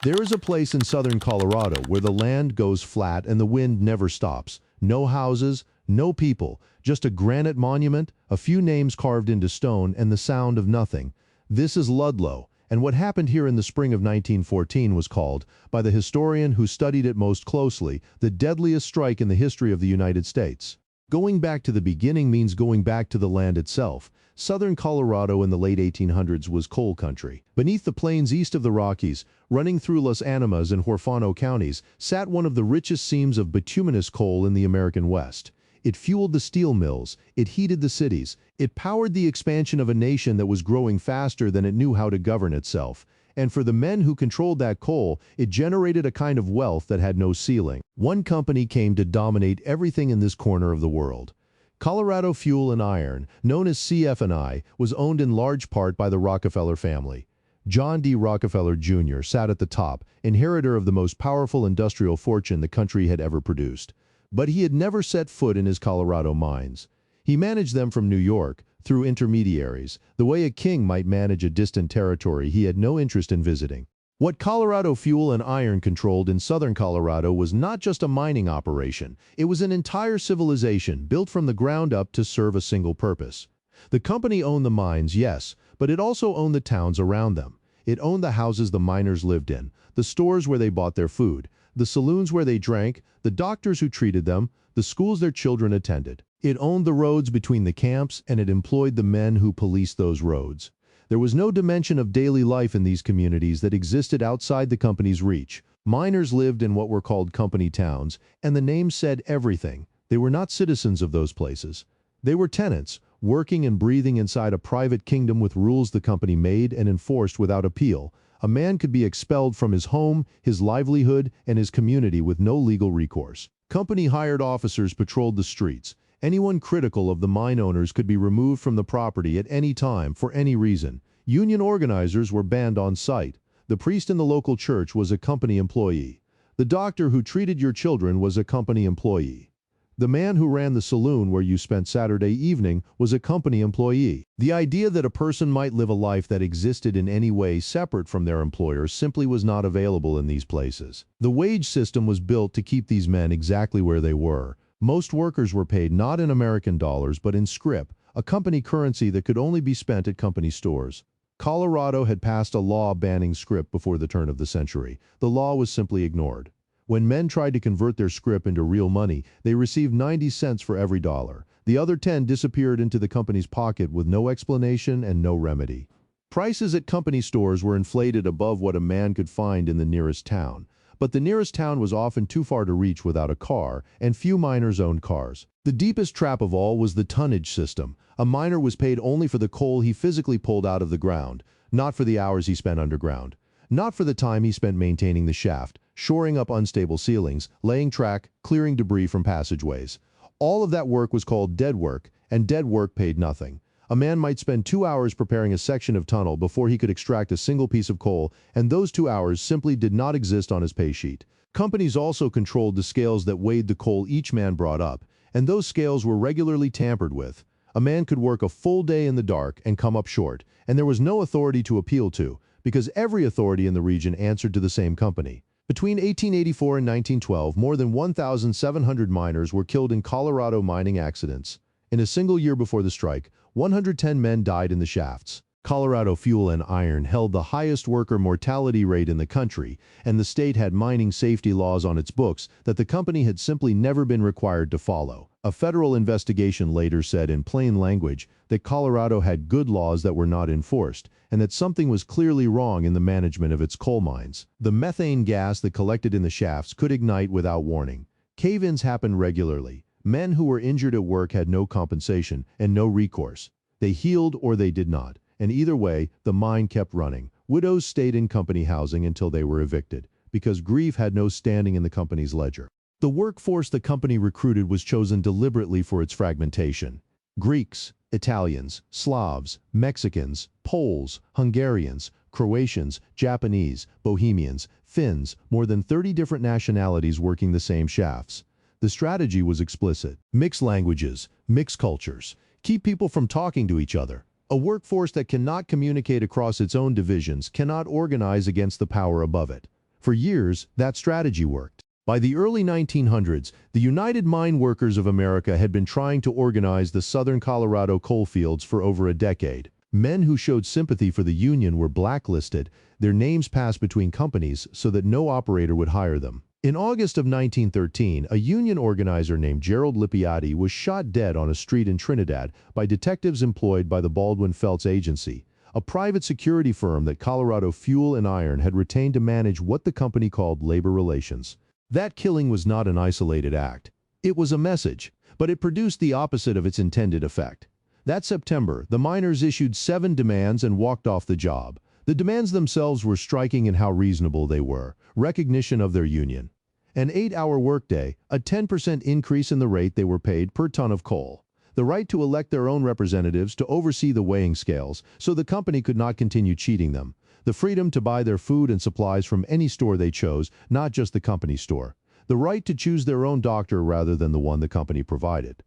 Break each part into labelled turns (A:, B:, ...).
A: There is a place in southern Colorado where the land goes flat and the wind never stops. No houses, no people, just a granite monument, a few names carved into stone, and the sound of nothing. This is Ludlow, and what happened here in the spring of 1914 was called, by the historian who studied it most closely, the deadliest strike in the history of the United States. Going back to the beginning means going back to the land itself. Southern Colorado in the late 1800s was coal country. Beneath the plains east of the Rockies, running through Las Animas and Huerfano counties, sat one of the richest seams of bituminous coal in the American West. It fueled the steel mills, it heated the cities, it powered the expansion of a nation that was growing faster than it knew how to govern itself. And for the men who controlled that coal, it generated a kind of wealth that had no ceiling. One company came to dominate everything in this corner of the world. Colorado Fuel and Iron, known as CF&I, was owned in large part by the Rockefeller family. John D. Rockefeller Jr. sat at the top, inheritor of the most powerful industrial fortune the country had ever produced. But he had never set foot in his Colorado mines. He managed them from New York, through intermediaries, the way a king might manage a distant territory he had no interest in visiting. What Colorado Fuel and Iron controlled in southern Colorado was not just a mining operation, it was an entire civilization built from the ground up to serve a single purpose. The company owned the mines, yes, but it also owned the towns around them. It owned the houses the miners lived in, the stores where they bought their food, the saloons where they drank, the doctors who treated them, the schools their children attended. It owned the roads between the camps, and it employed the men who policed those roads. There was no dimension of daily life in these communities that existed outside the company's reach. Miners lived in what were called company towns, and the name said everything. They were not citizens of those places. They were tenants, working and breathing inside a private kingdom with rules the company made and enforced without appeal. A man could be expelled from his home, his livelihood, and his community with no legal recourse. Company-hired officers patrolled the streets. Anyone critical of the mine owners could be removed from the property at any time for any reason. Union organizers were banned on site. The priest in the local church was a company employee. The doctor who treated your children was a company employee. The man who ran the saloon where you spent Saturday evening was a company employee. The idea that a person might live a life that existed in any way separate from their employer simply was not available in these places. The wage system was built to keep these men exactly where they were. Most workers were paid not in American dollars but in scrip, a company currency that could only be spent at company stores. Colorado had passed a law banning scrip before the turn of the century. The law was simply ignored. When men tried to convert their scrip into real money, they received 90 cents for every dollar. The other 10 disappeared into the company's pocket with no explanation and no remedy. Prices at company stores were inflated above what a man could find in the nearest town. But the nearest town was often too far to reach without a car, and few miners owned cars. The deepest trap of all was the tonnage system. A miner was paid only for the coal he physically pulled out of the ground, not for the hours he spent underground, not for the time he spent maintaining the shaft, shoring up unstable ceilings, laying track, clearing debris from passageways. All of that work was called dead work, and dead work paid nothing. A man might spend 2 hours preparing a section of tunnel before he could extract a single piece of coal, and those 2 hours simply did not exist on his pay sheet. Companies also controlled the scales that weighed the coal each man brought up, and those scales were regularly tampered with. A man could work a full day in the dark and come up short, and there was no authority to appeal to, because every authority in the region answered to the same company. Between 1884 and 1912, more than 1,700 miners were killed in Colorado mining accidents. In a single year before the strike, 110 men died in the shafts. Colorado Fuel and Iron held the highest worker mortality rate in the country, and the state had mining safety laws on its books that the company had simply never been required to follow. A federal investigation later said in plain language that Colorado had good laws that were not enforced, and that something was clearly wrong in the management of its coal mines. The methane gas that collected in the shafts could ignite without warning. Cave-ins happened regularly. Men who were injured at work had no compensation and no recourse. They healed or they did not, and either way, the mine kept running. Widows stayed in company housing until they were evicted, because grief had no standing in the company's ledger. The workforce the company recruited was chosen deliberately for its fragmentation. Greeks, Italians, Slavs, Mexicans, Poles, Hungarians, Croatians, Japanese, Bohemians, Finns, more than 30 different nationalities working the same shafts. The strategy was explicit. Mix languages, mix cultures, keep people from talking to each other. A workforce that cannot communicate across its own divisions cannot organize against the power above it. For years, that strategy worked. By the early 1900s, the United Mine Workers of America had been trying to organize the southern Colorado coalfields for over a decade. Men who showed sympathy for the Union were blacklisted, their names passed between companies so that no operator would hire them. In August of 1913, a Union organizer named Gerald Lippiatti was shot dead on a street in Trinidad by detectives employed by the Baldwin Felts Agency, a private security firm that Colorado Fuel and Iron had retained to manage what the company called labor relations. That killing was not an isolated act. It was a message, but it produced the opposite of its intended effect. That September, the miners issued 7 demands and walked off the job. The demands themselves were striking in how reasonable they were: recognition of their union, an 8-hour workday, a 10% increase in the rate they were paid per ton of coal, the right to elect their own representatives to oversee the weighing scales so the company could not continue cheating them, the freedom to buy their food and supplies from any store they chose, not just the company store, the right to choose their own doctor rather than the one the company provided.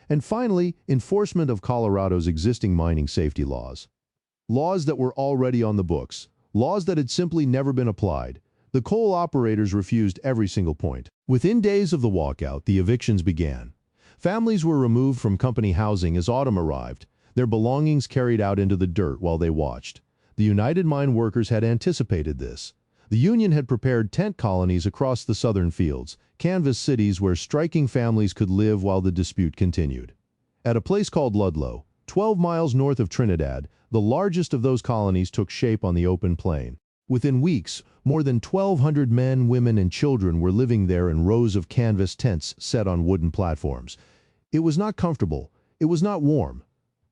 A: And finally, enforcement of Colorado's existing mining safety laws. Laws that were already on the books, laws that had simply never been applied. The coal operators refused every single point. Within days of the walkout, the evictions began. Families were removed from company housing as autumn arrived, their belongings carried out into the dirt while they watched. The United Mine Workers had anticipated this. The Union had prepared tent colonies across the southern fields, canvas cities where striking families could live while the dispute continued. At a place called Ludlow, 12 miles north of Trinidad, the largest of those colonies took shape on the open plain. Within weeks, more than 1,200 men, women, and children were living there in rows of canvas tents set on wooden platforms. It was not comfortable, it was not warm,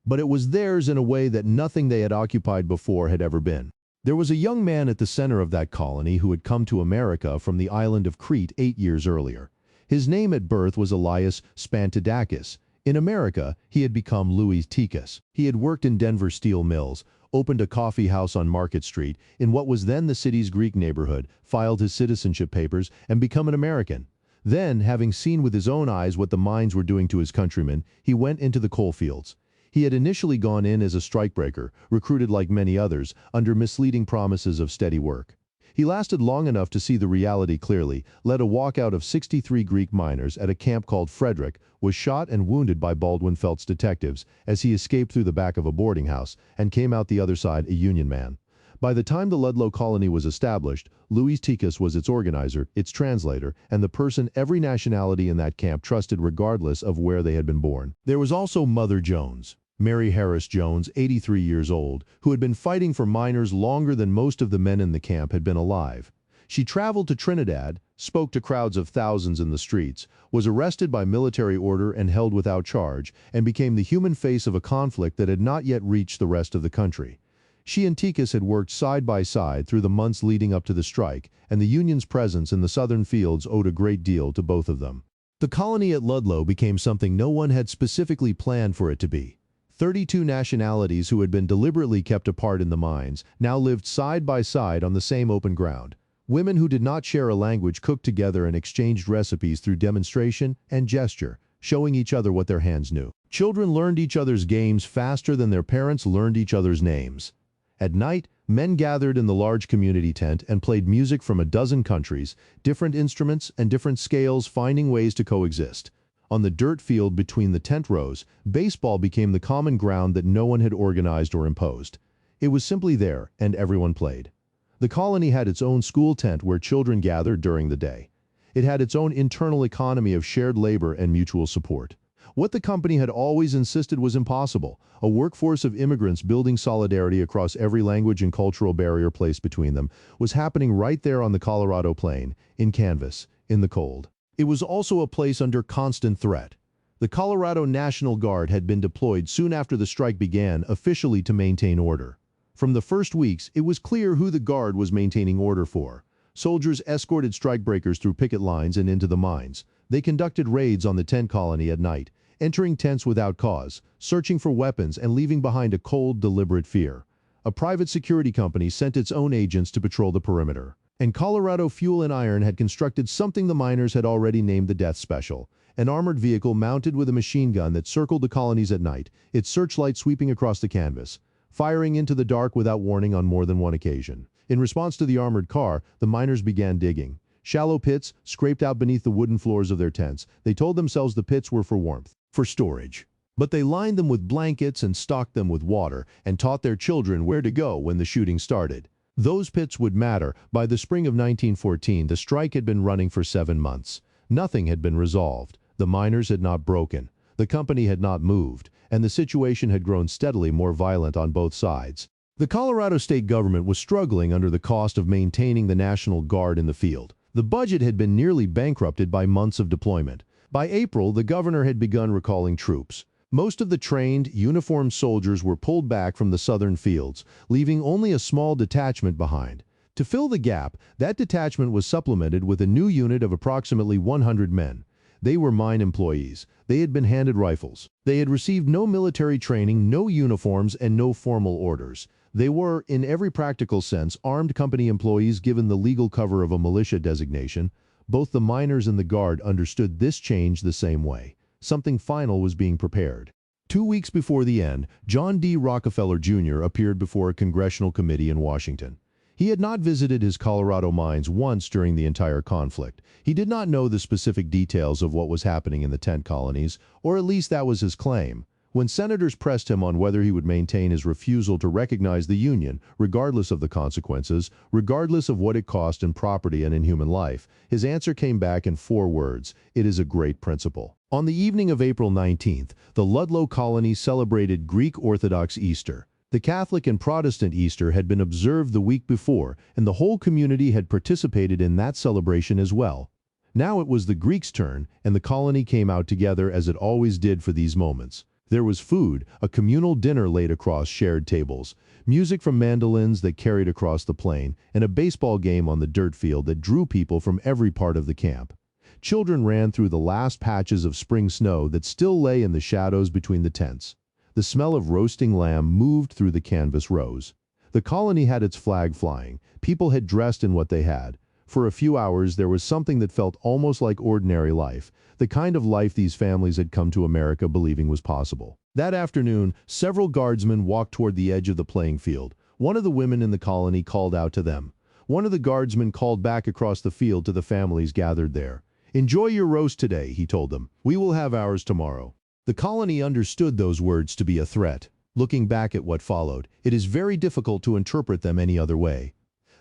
A: but it was theirs in a way that nothing they had occupied before had ever been. There was a young man at the center of that colony who had come to America from the island of Crete 8 years earlier. His name at birth was Elias Spantidakis. In America, he had become Louis Tikas. He had worked in Denver steel mills, opened a coffee house on Market Street in what was then the city's Greek neighborhood, filed his citizenship papers, and become an American. Then, having seen with his own eyes what the mines were doing to his countrymen, he went into the coal fields. He had initially gone in as a strikebreaker, recruited like many others, under misleading promises of steady work. He lasted long enough to see the reality clearly, led a walkout of 63 Greek miners at a camp called Frederick, was shot and wounded by Baldwin Felts detectives as he escaped through the back of a boarding house and came out the other side a Union man. By the time the Ludlow colony was established, Louis Tikas was its organizer, its translator, and the person every nationality in that camp trusted regardless of where they had been born. There was also Mother Jones, Mary Harris Jones, 83 years old, who had been fighting for miners longer than most of the men in the camp had been alive. She traveled to Trinidad, spoke to crowds of thousands in the streets, was arrested by military order and held without charge, and became the human face of a conflict that had not yet reached the rest of the country. She and Tikas had worked side by side through the months leading up to the strike, and the Union's presence in the southern fields owed a great deal to both of them. The colony at Ludlow became something no one had specifically planned for it to be. 32 nationalities who had been deliberately kept apart in the mines now lived side by side on the same open ground. Women who did not share a language cooked together and exchanged recipes through demonstration and gesture, showing each other what their hands knew. Children learned each other's games faster than their parents learned each other's names. At night, men gathered in the large community tent and played music from a dozen countries, different instruments and different scales, finding ways to coexist. On the dirt field between the tent rows, baseball became the common ground that no one had organized or imposed. It was simply there, and everyone played. The colony had its own school tent where children gathered during the day. It had its own internal economy of shared labor and mutual support. What the company had always insisted was impossible, a workforce of immigrants building solidarity across every language and cultural barrier placed between them, was happening right there on the Colorado plain, in canvas, in the cold. It was also a place under constant threat. The Colorado National Guard had been deployed soon after the strike began, officially to maintain order. From the first weeks, it was clear who the Guard was maintaining order for. Soldiers escorted strikebreakers through picket lines and into the mines. They conducted raids on the tent colony at night, entering tents without cause, searching for weapons and leaving behind a cold, deliberate fear. A private security company sent its own agents to patrol the perimeter. And Colorado Fuel and Iron had constructed something the miners had already named the Death Special, an armored vehicle mounted with a machine gun that circled the colonies at night, its searchlight sweeping across the canvas, firing into the dark without warning on more than one occasion. In response to the armored car, the miners began digging. Shallow pits scraped out beneath the wooden floors of their tents. They told themselves the pits were for warmth, for storage. But they lined them with blankets and stocked them with water and taught their children where to go when the shooting started. Those pits would matter. By the spring of 1914, the strike had been running for 7 months. Nothing had been resolved. The miners had not broken. The company had not moved, and the situation had grown steadily more violent on both sides. The Colorado state government was struggling under the cost of maintaining the National Guard in the field. The budget had been nearly bankrupted by months of deployment. By April, the governor had begun recalling troops. Most of the trained, uniformed soldiers were pulled back from the southern fields, leaving only a small detachment behind. To fill the gap, that detachment was supplemented with a new unit of approximately 100 men. They were mine employees. They had been handed rifles. They had received no military training, no uniforms, and no formal orders. They were, in every practical sense, armed company employees given the legal cover of a militia designation. Both the miners and the Guard understood this change the same way. Something final was being prepared. 2 weeks before the end, John D. Rockefeller Jr. appeared before a congressional committee in Washington. He had not visited his Colorado mines once during the entire conflict. He did not know the specific details of what was happening in the tent colonies, or at least that was his claim. When senators pressed him on whether he would maintain his refusal to recognize the Union, regardless of the consequences, regardless of what it cost in property and in human life, his answer came back in 4 words: "It is a great principle." On the evening of April 19th, the Ludlow colony celebrated Greek Orthodox Easter. The Catholic and Protestant Easter had been observed the week before, and the whole community had participated in that celebration as well. Now it was the Greeks' turn, and the colony came out together as it always did for these moments. There was food, a communal dinner laid across shared tables, music from mandolins that carried across the plain, and a baseball game on the dirt field that drew people from every part of the camp. Children ran through the last patches of spring snow that still lay in the shadows between the tents. The smell of roasting lamb moved through the canvas rows. The colony had its flag flying. People had dressed in what they had. For a few hours, there was something that felt almost like ordinary life, the kind of life these families had come to America believing was possible. That afternoon, several guardsmen walked toward the edge of the playing field. One of the women in the colony called out to them. One of the guardsmen called back across the field to the families gathered there. "Enjoy your roast today," he told them. "We will have ours tomorrow." The colony understood those words to be a threat. Looking back at what followed, it is very difficult to interpret them any other way.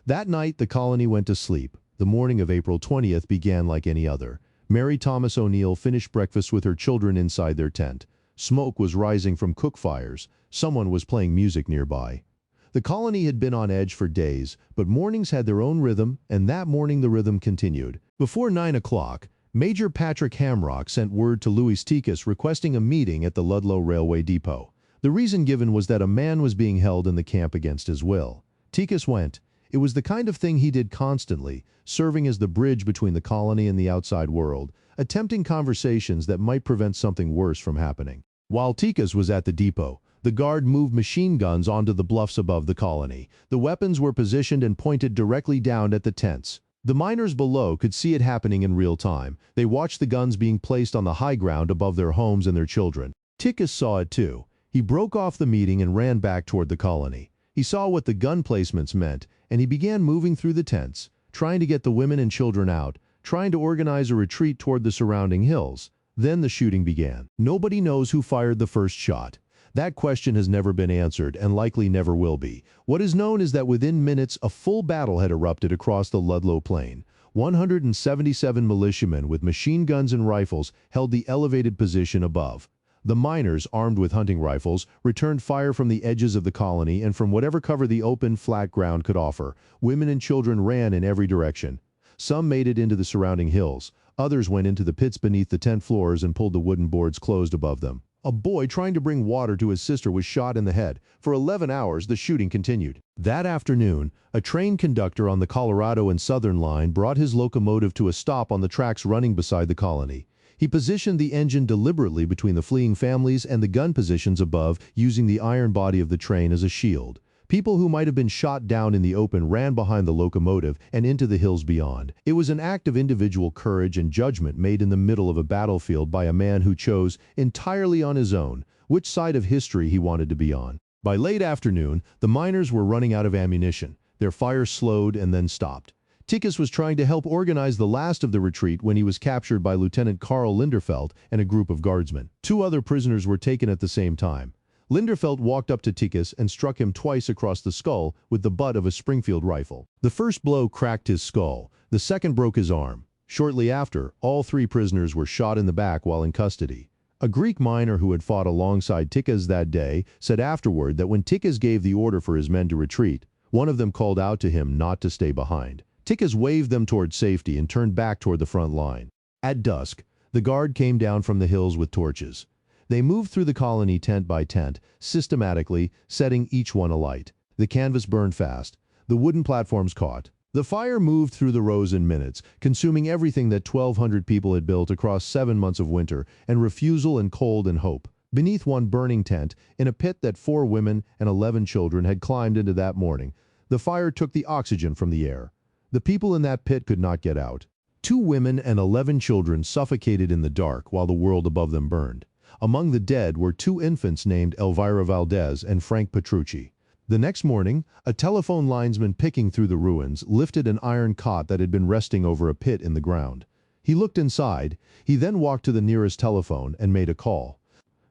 A: That night, the colony went to sleep. The morning of April 20th began like any other. Mary Thomas O'Neill finished breakfast with her children inside their tent. Smoke was rising from cook fires. Someone was playing music nearby. The colony had been on edge for days, but mornings had their own rhythm, and that morning the rhythm continued. Before 9 o'clock, Major Patrick Hamrock sent word to Louis Tikas requesting a meeting at the Ludlow Railway Depot. The reason given was that a man was being held in the camp against his will. Tikas went. It was the kind of thing he did constantly, serving as the bridge between the colony and the outside world, attempting conversations that might prevent something worse from happening. While Tikas was at the depot, the Guard moved machine guns onto the bluffs above the colony. The weapons were positioned and pointed directly down at the tents. The miners below could see it happening in real time. They watched the guns being placed on the high ground above their homes and their children. Tikas saw it too. He broke off the meeting and ran back toward the colony. He saw what the gun placements meant, and he began moving through the tents, trying to get the women and children out, trying to organize a retreat toward the surrounding hills. Then the shooting began. Nobody knows who fired the first shot. That question has never been answered and likely never will be. What is known is that within minutes, a full battle had erupted across the Ludlow Plain. 177 militiamen with machine guns and rifles held the elevated position above. The miners, armed with hunting rifles, returned fire from the edges of the colony and from whatever cover the open, flat ground could offer. Women and children ran in every direction. Some made it into the surrounding hills. Others went into the pits beneath the tent floors and pulled the wooden boards closed above them. A boy trying to bring water to his sister was shot in the head. For 11 hours, the shooting continued. That afternoon, a train conductor on the Colorado and Southern line brought his locomotive to a stop on the tracks running beside the colony. He positioned the engine deliberately between the fleeing families and the gun positions above, using the iron body of the train as a shield. People who might have been shot down in the open ran behind the locomotive and into the hills beyond. It was an act of individual courage and judgment made in the middle of a battlefield by a man who chose, entirely on his own, which side of history he wanted to be on. By late afternoon, the miners were running out of ammunition. Their fire slowed and then stopped. Tickes was trying to help organize the last of the retreat when he was captured by Lieutenant Karl Linderfelt and a group of guardsmen. Two other prisoners were taken at the same time. Linderfelt walked up to Tickes and struck him twice across the skull with the butt of a Springfield rifle. The first blow cracked his skull. The second broke his arm. Shortly after, all three prisoners were shot in the back while in custody. A Greek miner who had fought alongside Tickes that day said afterward that when Tickes gave the order for his men to retreat, one of them called out to him not to stay behind. Tickes waved them toward safety and turned back toward the front line. At dusk, the guard came down from the hills with torches. They moved through the colony tent by tent, systematically, setting each one alight. The canvas burned fast. The wooden platforms caught. The fire moved through the rows in minutes, consuming everything that 1,200 people had built across 7 months of winter, and refusal and cold and hope. Beneath one burning tent, in a pit that 4 women and 11 children had climbed into that morning, the fire took the oxygen from the air. The people in that pit could not get out. 2 women and 11 children suffocated in the dark while the world above them burned. Among the dead were 2 infants named Elvira Valdez and Frank Petrucci. The next morning, a telephone linesman picking through the ruins lifted an iron cot that had been resting over a pit in the ground. He looked inside. He then walked to the nearest telephone and made a call.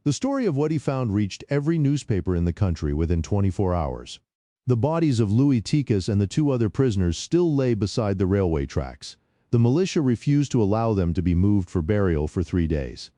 A: The story of what he found reached every newspaper in the country within 24 hours. The bodies of Louis Tickes and the 2 other prisoners still lay beside the railway tracks. The militia refused to allow them to be moved for burial for 3 days.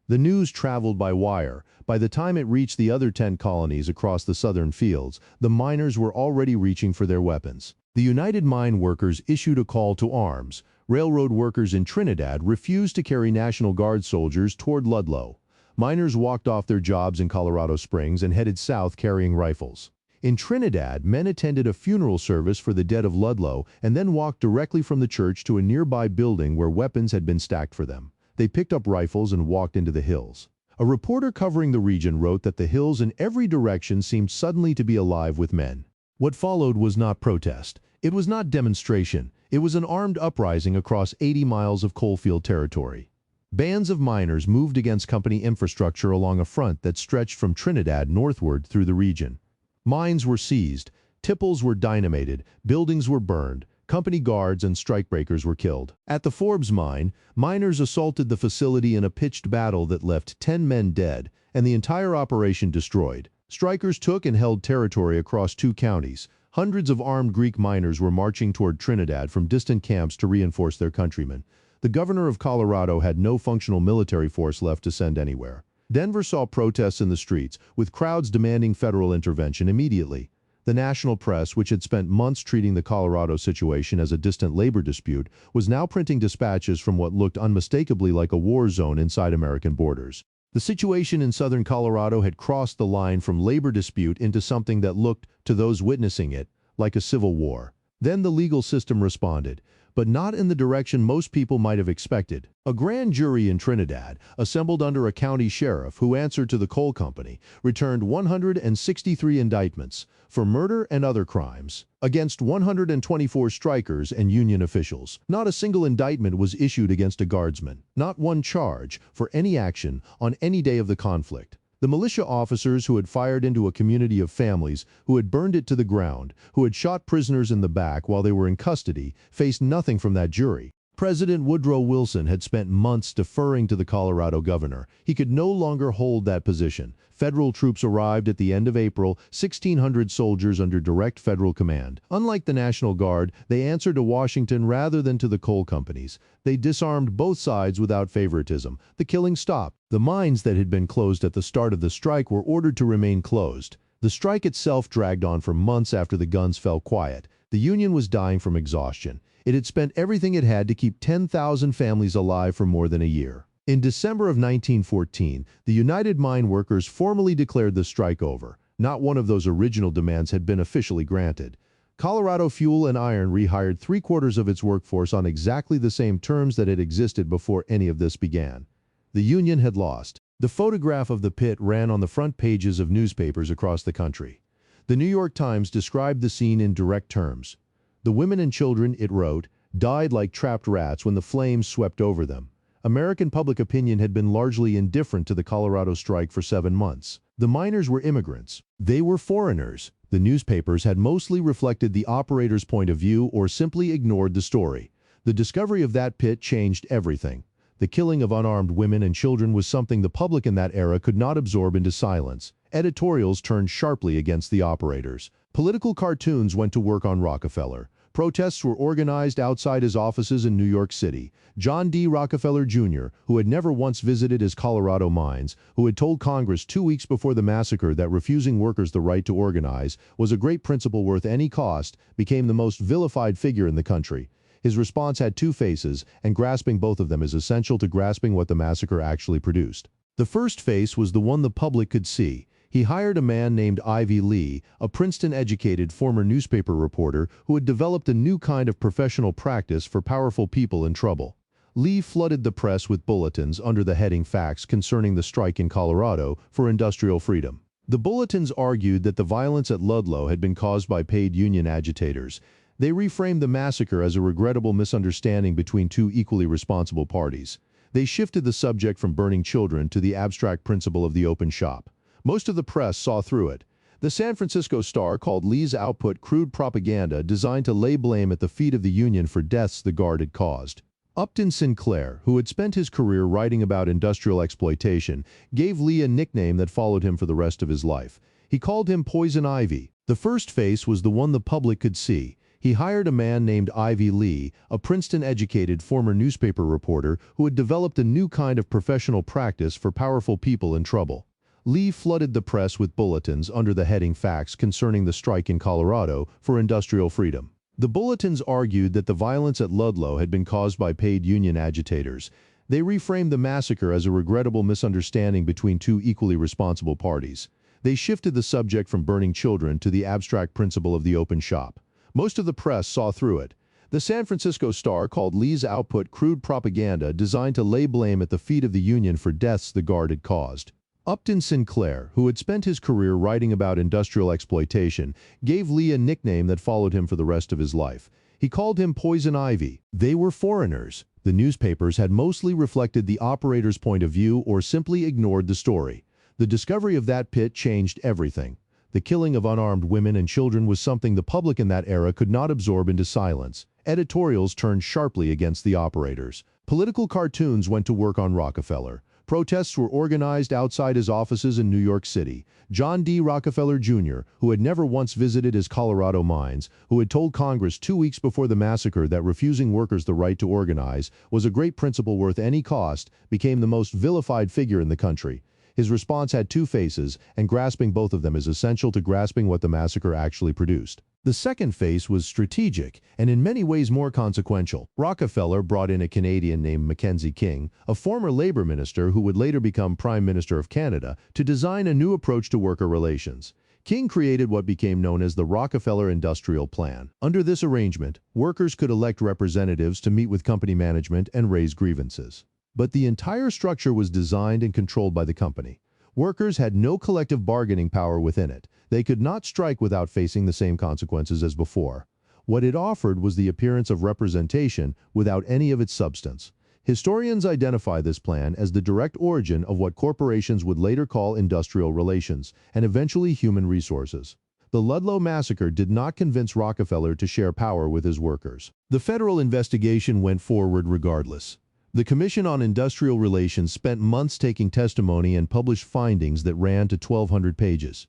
A: The news traveled by wire. By the time it reached the other 10 colonies across the southern fields, the miners were already reaching for their weapons. The United Mine Workers issued a call to arms. Railroad workers in Trinidad refused to carry National Guard soldiers toward Ludlow. Miners walked off their jobs in Colorado Springs and headed south carrying rifles. In Trinidad, men attended a funeral service for the dead of Ludlow and then walked directly from the church to a nearby building where weapons had been stacked for them. They picked up rifles and walked into the hills. A reporter covering the region wrote that the hills in every direction seemed suddenly to be alive with men. What followed was not protest. It was not demonstration. It was an armed uprising across 80 miles of coalfield territory. Bands of miners moved against company infrastructure along a front that stretched from Trinidad northward through the region. Mines were seized, tipples were dynamited, buildings were burned, company guards and strikebreakers were killed. At the Forbes mine, miners assaulted the facility in a pitched battle that left 10 men dead and the entire operation destroyed. Strikers took and held territory across 2 counties. Hundreds of armed Greek miners were marching toward Trinidad from distant camps to reinforce their countrymen. The governor of Colorado had no functional military force left to send anywhere. Denver saw protests in the streets, with crowds demanding federal intervention immediately. The national press, which had spent months treating the Colorado situation as a distant labor dispute, was now printing dispatches from what looked unmistakably like a war zone inside American borders. The situation in southern Colorado had crossed the line from labor dispute into something that looked, to those witnessing it, like a civil war. Then the legal system responded, but not in the direction most people might have expected. A grand jury in Trinidad, assembled under a county sheriff who answered to the coal company, returned 163 indictments for murder and other crimes against 124 strikers and union officials. Not a single indictment was issued against a guardsman, not one charge for any action on any day of the conflict. The militia officers who had fired into a community of families, who had burned it to the ground, who had shot prisoners in the back while they were in custody, faced nothing from that jury. President Woodrow Wilson had spent months deferring to the Colorado governor. He could no longer hold that position. Federal troops arrived at the end of April, 1,600 soldiers under direct federal command. Unlike the National Guard, they answered to Washington rather than to the coal companies. They disarmed both sides without favoritism. The killing stopped. The mines that had been closed at the start of the strike were ordered to remain closed. The strike itself dragged on for months after the guns fell quiet. The Union was dying from exhaustion. It had spent everything it had to keep 10,000 families alive for more than a year. In December of 1914, the United Mine Workers formally declared the strike over. Not one of those original demands had been officially granted. Colorado Fuel and Iron rehired 3/4 of its workforce on exactly the same terms that had existed before any of this began. The Union had lost. The photograph of the pit ran on the front pages of newspapers across the country. The New York Times described the scene in direct terms. The women and children, it wrote, died like trapped rats when the flames swept over them. American public opinion had been largely indifferent to the Colorado strike for 7 months. The miners were immigrants. They were foreigners, The newspapers had mostly reflected the operator's point of view or simply ignored the story. The discovery of that pit changed everything. The killing of unarmed women and children was something the public in that era could not absorb into silence. Editorials turned sharply against the operators. Political cartoons went to work on Rockefeller. Protests were organized outside his offices in New York City. John D. Rockefeller Jr., who had never once visited his Colorado mines, who had told Congress 2 weeks before the massacre that refusing workers the right to organize was a great principle worth any cost, became the most vilified figure in the country. His response had two faces, and grasping both of them is essential to grasping what the massacre actually produced. The first face was the one the public could see. He hired a man named Ivy Lee, a Princeton-educated former newspaper reporter who had developed a new kind of professional practice for powerful people in trouble. Lee flooded the press with bulletins under the heading Facts concerning the strike in Colorado for industrial freedom. The bulletins argued that the violence at Ludlow had been caused by paid union agitators. They reframed the massacre as a regrettable misunderstanding between two equally responsible parties. They shifted the subject from burning children to the abstract principle of the open shop. Most of the press saw through it. The San Francisco Star called Lee's output crude propaganda designed to lay blame at the feet of the union for deaths the Guard had caused. Upton Sinclair, who had spent his career writing about industrial exploitation, gave Lee a nickname that followed him for the rest of his life. He called him Poison Ivy. The first face was the one the public could see. He hired a man named Ivy Lee, a Princeton-educated former newspaper reporter who had developed a new kind of professional practice for powerful people in trouble. Lee flooded the press with bulletins under the heading Facts concerning the strike in Colorado for industrial freedom. The bulletins argued that the violence at Ludlow had been caused by paid union agitators. They reframed the massacre as a regrettable misunderstanding between two equally responsible parties. They shifted the subject from burning children to the abstract principle of the open shop. Most of the press saw through it. The San Francisco Star called Lee's output crude propaganda designed to lay blame at the feet of the union for deaths the Guard had caused. Upton Sinclair, who had spent his career writing about industrial exploitation, gave Lee a nickname that followed him for the rest of his life. He called him Poison Ivy. They were foreigners. The newspapers had mostly reflected the operator's point of view or simply ignored the story. The discovery of that pit changed everything. The killing of unarmed women and children was something the public in that era could not absorb into silence. Editorials turned sharply against the operators. Political cartoons went to work on Rockefeller. Protests were organized outside his offices in New York City. John D. Rockefeller Jr., who had never once visited his Colorado mines, who had told Congress 2 weeks before the massacre that refusing workers the right to organize was a great principle worth any cost, became the most vilified figure in the country. His response had two faces, and grasping both of them is essential to grasping what the massacre actually produced. The second face was strategic, and in many ways more consequential. Rockefeller brought in a Canadian named Mackenzie King, a former labor minister who would later become Prime Minister of Canada, to design a new approach to worker relations. King created what became known as the Rockefeller Industrial Plan. Under this arrangement, workers could elect representatives to meet with company management and raise grievances. But the entire structure was designed and controlled by the company. Workers had no collective bargaining power within it. They could not strike without facing the same consequences as before. What it offered was the appearance of representation without any of its substance. Historians identify this plan as the direct origin of what corporations would later call industrial relations, and eventually human resources. The Ludlow Massacre did not convince Rockefeller to share power with his workers. The federal investigation went forward regardless. The Commission on Industrial Relations spent months taking testimony and published findings that ran to 1,200 pages.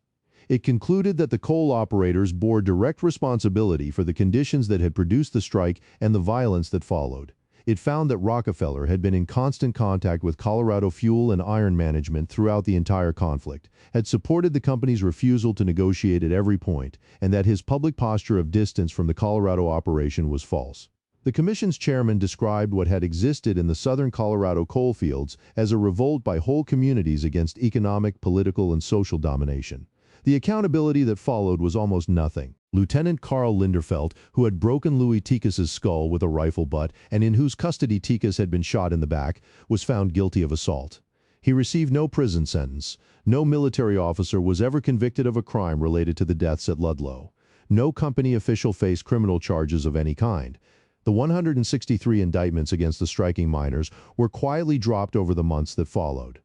A: It concluded that the coal operators bore direct responsibility for the conditions that had produced the strike and the violence that followed. It found that Rockefeller had been in constant contact with Colorado fuel and iron management throughout the entire conflict, had supported the company's refusal to negotiate at every point, and that his public posture of distance from the Colorado operation was false. The commission's chairman described what had existed in the southern Colorado coal fields as a revolt by whole communities against economic, political, and social domination. The accountability that followed was almost nothing. Lieutenant Carl Linderfelt, who had broken Louis Tikas's skull with a rifle butt and in whose custody Tikas had been shot in the back, was found guilty of assault. He received no prison sentence. No military officer was ever convicted of a crime related to the deaths at Ludlow. No company official faced criminal charges of any kind. The 163 indictments against the striking miners were quietly dropped over the months that followed.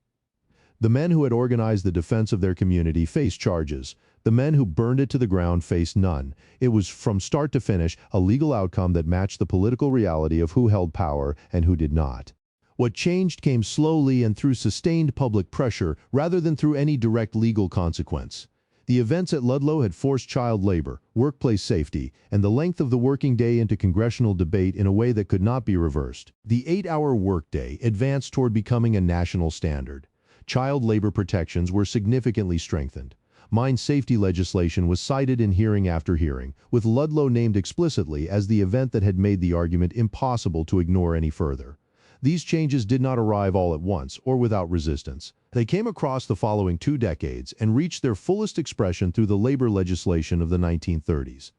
A: The men who had organized the defense of their community faced charges. The men who burned it to the ground faced none. It was, from start to finish, a legal outcome that matched the political reality of who held power and who did not. What changed came slowly and through sustained public pressure rather than through any direct legal consequence. The events at Ludlow had forced child labor, workplace safety, and the length of the working day into congressional debate in a way that could not be reversed. The 8-hour workday advanced toward becoming a national standard. Child labor protections were significantly strengthened. Mine safety legislation was cited in hearing after hearing, with Ludlow named explicitly as the event that had made the argument impossible to ignore any further. These changes did not arrive all at once or without resistance. They came across the following 2 decades and reached their fullest expression through the labor legislation of the 1930s.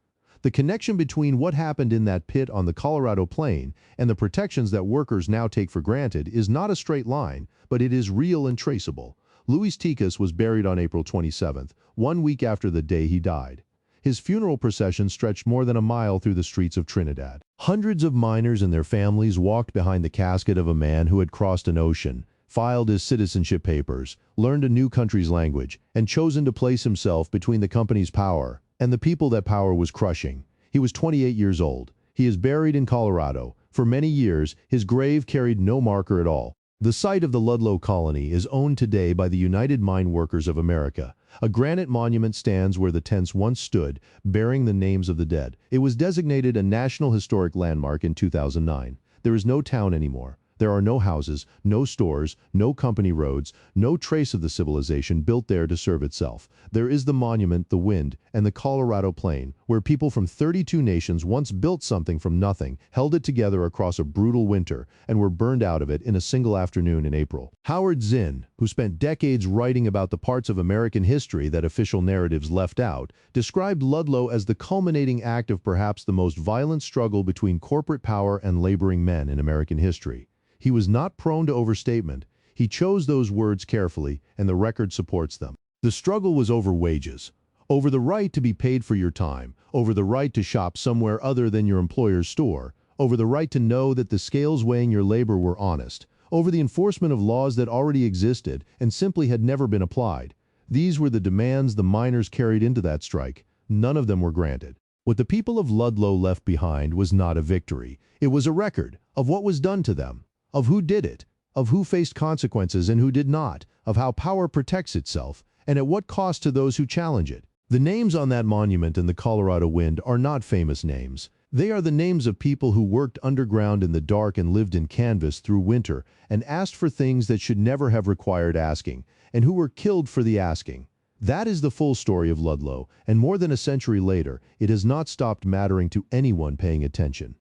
A: The connection between what happened in that pit on the Colorado Plain and the protections that workers now take for granted is not a straight line, but it is real and traceable. Louis Tikas was buried on April 27th, 1 week after the day he died. His funeral procession stretched more than a mile through the streets of Trinidad. Hundreds of miners and their families walked behind the casket of a man who had crossed an ocean, filed his citizenship papers, learned a new country's language, and chosen to place himself between the company's power and the people that power was crushing. He was 28 years old. He is buried in Colorado. For many years, his grave carried no marker at all. The site of the Ludlow colony is owned today by the United Mine Workers of America. A granite monument stands where the tents once stood, bearing the names of the dead. It was designated a National Historic Landmark in 2009. There is no town anymore. There are no houses, no stores, no company roads, no trace of the civilization built there to serve itself. There is the monument, the wind, and the Colorado Plain, where people from 32 nations once built something from nothing, held it together across a brutal winter, and were burned out of it in a single afternoon in April. Howard Zinn, who spent decades writing about the parts of American history that official narratives left out, described Ludlow as the culminating act of perhaps the most violent struggle between corporate power and laboring men in American history. He was not prone to overstatement. He chose those words carefully, and the record supports them. The struggle was over wages, over the right to be paid for your time, over the right to shop somewhere other than your employer's store, over the right to know that the scales weighing your labor were honest, over the enforcement of laws that already existed and simply had never been applied. These were the demands the miners carried into that strike. None of them were granted. What the people of Ludlow left behind was not a victory. It was a record of what was done to them, of who did it, of who faced consequences and who did not, of how power protects itself, and at what cost to those who challenge it. The names on that monument in the Colorado Wind are not famous names. They are the names of people who worked underground in the dark and lived in canvas through winter and asked for things that should never have required asking, and who were killed for the asking. That is the full story of Ludlow, and more than a century later, it has not stopped mattering to anyone paying attention.